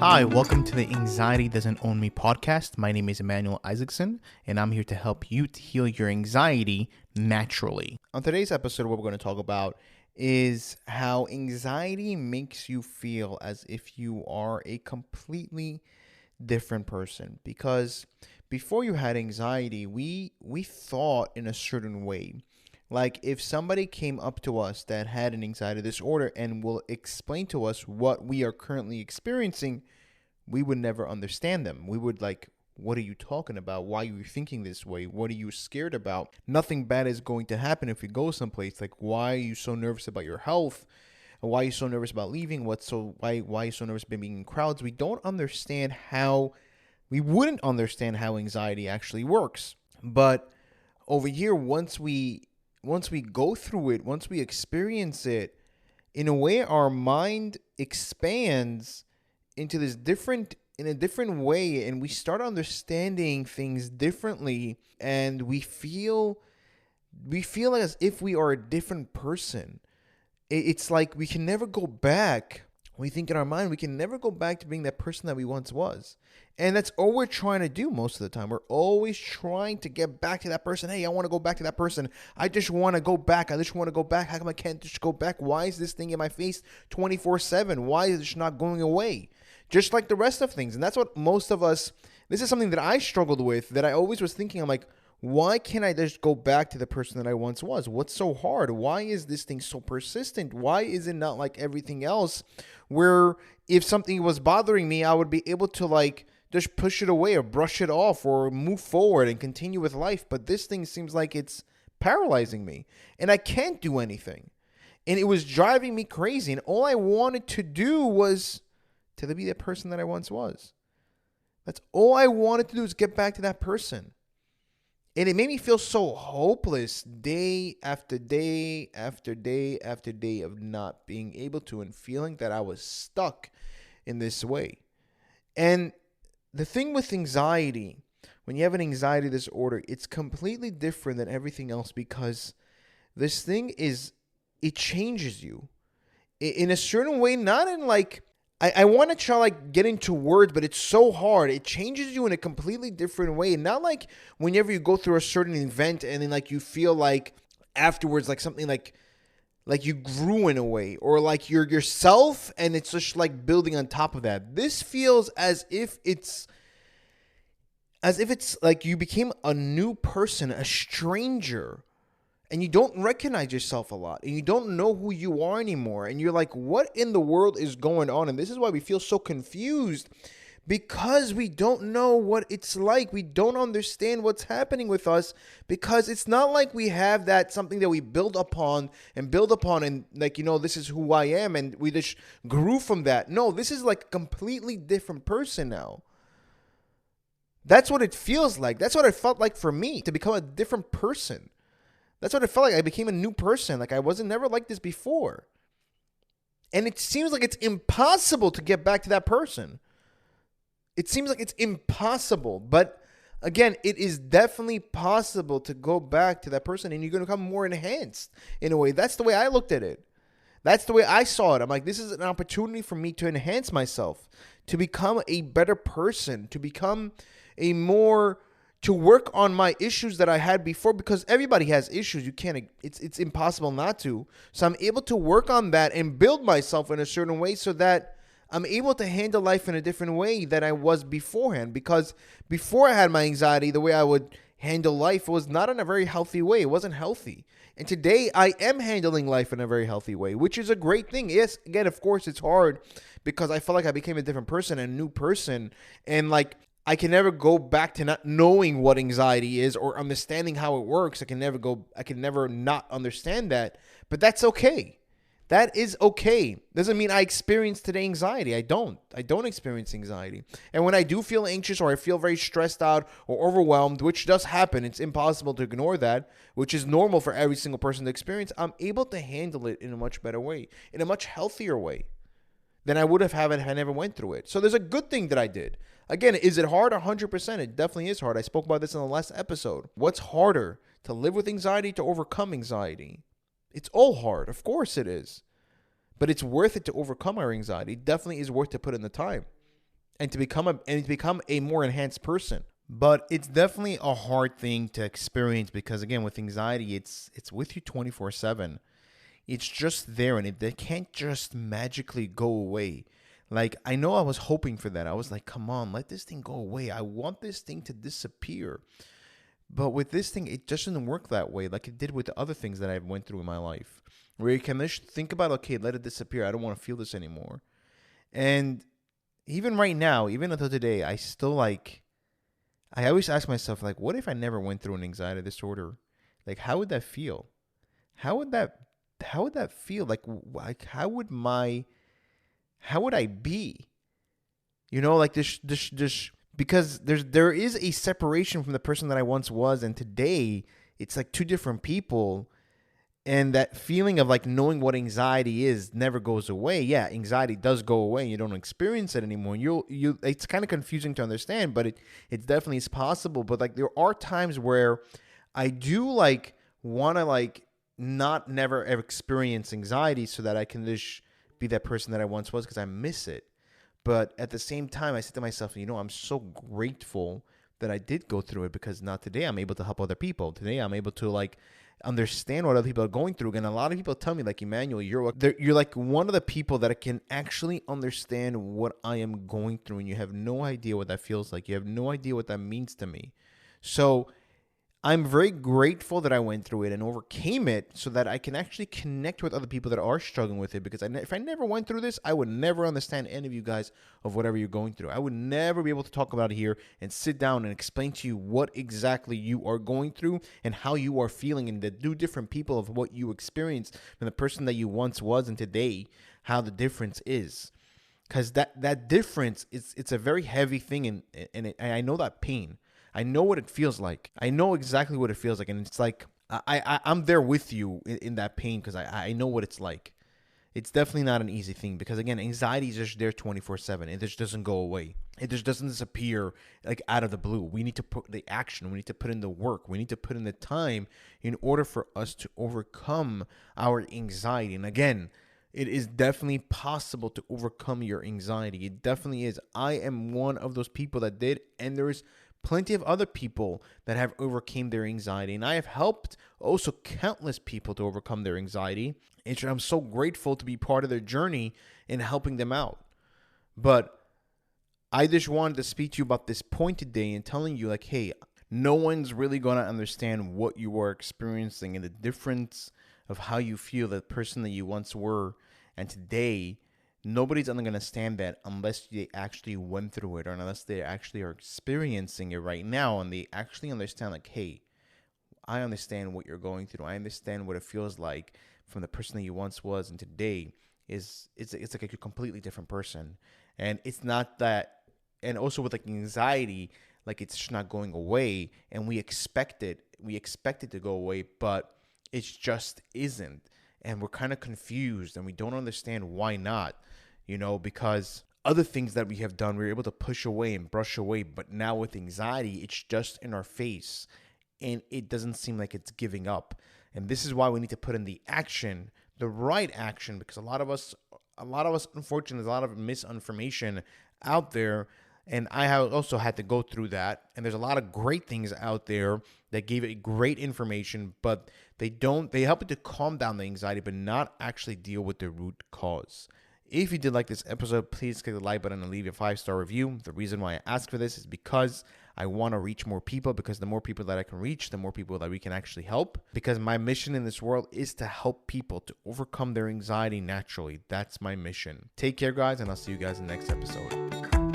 Hi, welcome to the Anxiety Doesn't Own Me podcast. My name is Emmanuel Isaacson, and I'm here to help you to heal your anxiety naturally. On today's episode, what we're going to talk about is how anxiety makes you feel as if you are a completely different person. Because before you had anxiety, we thought in a certain way. Like if somebody came up to us that had an anxiety disorder and will explain to us what we are currently experiencing, we would never understand them. We would like, what are you talking about? Why are you thinking this way? What are you scared about? Nothing bad is going to happen if you go someplace. Like, why are you so nervous about your health? Why are you so nervous about leaving? Why are you so nervous about being in crowds? We wouldn't understand how anxiety actually works. But over here, once we go through it, once we experience it, in a way, our mind expands into in a different way, and we start understanding things differently, and we feel as if we are a different person. It's like we can never go back. We think in our mind we can never go back to being that person that we once was. And that's all we're trying to do most of the time. We're always trying to get back to that person. Hey, I want to go back to that person. I just want to go back. How come I can't just go back? Why is this thing in my face 24/7? Why is it just not going away? Just like the rest of things. And that's what most of us, this is something that I struggled with, that I always was thinking, I'm like, why can't I just go back to the person that I once was? What's so hard? Why is this thing so persistent? Why is it not like everything else where if something was bothering me, I would be able to like just push it away or brush it off or move forward and continue with life? But this thing seems like it's paralyzing me and I can't do anything. And it was driving me crazy. And all I wanted to do was to be that person that I once was. That's all I wanted to do, is get back to that person. And it made me feel so hopeless day after day after day after day of not being able to, and feeling that I was stuck in this way. And the thing with anxiety, when you have an anxiety disorder, it's completely different than everything else, because this thing it changes you in a certain way, not in like, I want to try like get into words, but it's so hard. It changes you in a completely different way. And not like whenever you go through a certain event and then like you feel like afterwards like something like you grew in a way, or like you're yourself and it's just like building on top of that. This feels as if it's like you became a new person, a stranger. And you don't recognize yourself a lot, and you don't know who you are anymore. And you're like, what in the world is going on? And this is why we feel so confused, because we don't know what it's like. We don't understand what's happening with us, because it's not like we have that something that we build upon and like, this is who I am. And we just grew from that. No, this is like a completely different person now. That's what it feels like. That's what it felt like for me, to become a different person. That's what it felt like. I became a new person. Like I wasn't never like this before. And it seems like it's impossible to get back to that person. It seems like it's impossible. But again, it is definitely possible to go back to that person, and you're going to become more enhanced in a way. That's the way I looked at it. That's the way I saw it. I'm like, this is an opportunity for me to enhance myself, to become a better person, to become to work on my issues that I had before, because everybody has issues. It's impossible not to. So I'm able to work on that and build myself in a certain way so that I'm able to handle life in a different way than I was beforehand. Because before I had my anxiety, the way I would handle life was not in a very healthy way. It wasn't healthy. And today I am handling life in a very healthy way, which is a great thing. Yes, again, of course, it's hard because I feel like I became a different person, a new person. And like, I can never go back to not knowing what anxiety is or understanding how it works. I can never not understand that, but that's okay. That is okay. Doesn't mean I experience today anxiety. I don't experience anxiety. And when I do feel anxious, or I feel very stressed out or overwhelmed, which does happen, it's impossible to ignore that, which is normal for every single person to experience, I'm able to handle it in a much better way, in a much healthier way than I would have had if I never went through it. So there's a good thing that I did. Again, is it hard? 100%. It definitely is hard. I spoke about this in the last episode. What's harder, to live with anxiety, to overcome anxiety? It's all hard. Of course it is. But it's worth it to overcome our anxiety. It definitely is worth to put in the time. and to become a more enhanced person. But it's definitely a hard thing to experience because, again, with anxiety, it's with you 24/7. It's just there, and it can't just magically go away. Like, I know I was hoping for that. I was like, come on, let this thing go away. I want this thing to disappear. But with this thing, it just doesn't work that way like it did with the other things that I went through in my life. Where you can just think about, okay, let it disappear. I don't want to feel this anymore. And even right now, even until today, I still I always ask myself, like, what if I never went through an anxiety disorder? Like, how would that feel? How would that feel? Like how would I be? Like this because there is a separation from the person that I once was, and today it's like two different people. And that feeling of like knowing what anxiety is never goes away. Yeah, anxiety does go away. You don't experience it anymore. It's kind of confusing to understand, but it definitely is possible. But like there are times where I do like want to like not never ever experience anxiety so that I can just be that person that I once was because I miss it. But at the same time, I said to myself, I'm so grateful that I did go through it because now today I'm able to help other people. Today I'm able to like understand what other people are going through. And a lot of people tell me, like, Emmanuel, you're like one of the people that can actually understand what I am going through. And you have no idea what that feels like. You have no idea what that means to me. So I'm very grateful that I went through it and overcame it so that I can actually connect with other people that are struggling with it. Because if I never went through this, I would never understand any of you guys of whatever you're going through. I would never be able to talk about it here and sit down and explain to you what exactly you are going through and how you are feeling and the two different people of what you experienced from the person that you once was and today, how the difference is. Because that difference, it's a very heavy thing, and I know that pain. I know what it feels like. I know exactly what it feels like. And it's like, I'm there with you in that pain because I know what it's like. It's definitely not an easy thing because, again, anxiety is just there 24/7. It just doesn't go away. It just doesn't disappear like out of the blue. We need to put the action. We need to put in the work. We need to put in the time in order for us to overcome our anxiety. And again, it is definitely possible to overcome your anxiety. It definitely is. I am one of those people that did, and there is plenty of other people that have overcame their anxiety. And I have helped also countless people to overcome their anxiety. And I'm so grateful to be part of their journey in helping them out. But I just wanted to speak to you about this point today and telling you, like, hey, no one's really going to understand what you are experiencing and the difference of how you feel, the person that you once were and today. Nobody's going to understand that unless they actually went through it or unless they actually are experiencing it right now and they actually understand, like, hey, I understand what you're going through. I understand what it feels like from the person that you once was and today it's like a completely different person. And it's not that, and also with like anxiety, like it's just not going away and we expect it to go away, but it just isn't. And we're kind of confused and we don't understand why not, because other things that we have done, we're able to push away and brush away. But now with anxiety, it's just in our face and it doesn't seem like it's giving up. And this is why we need to put in the action, the right action, because a lot of us, unfortunately, there's a lot of misinformation out there. And I have also had to go through that. And there's a lot of great things out there that give it great information, but they help it to calm down the anxiety, but not actually deal with the root cause. If you did like this episode, please click the like button and leave a 5-star review. The reason why I ask for this is because I want to reach more people, because the more people that I can reach, the more people that we can actually help. Because my mission in this world is to help people to overcome their anxiety naturally. That's my mission. Take care, guys, and I'll see you guys in the next episode.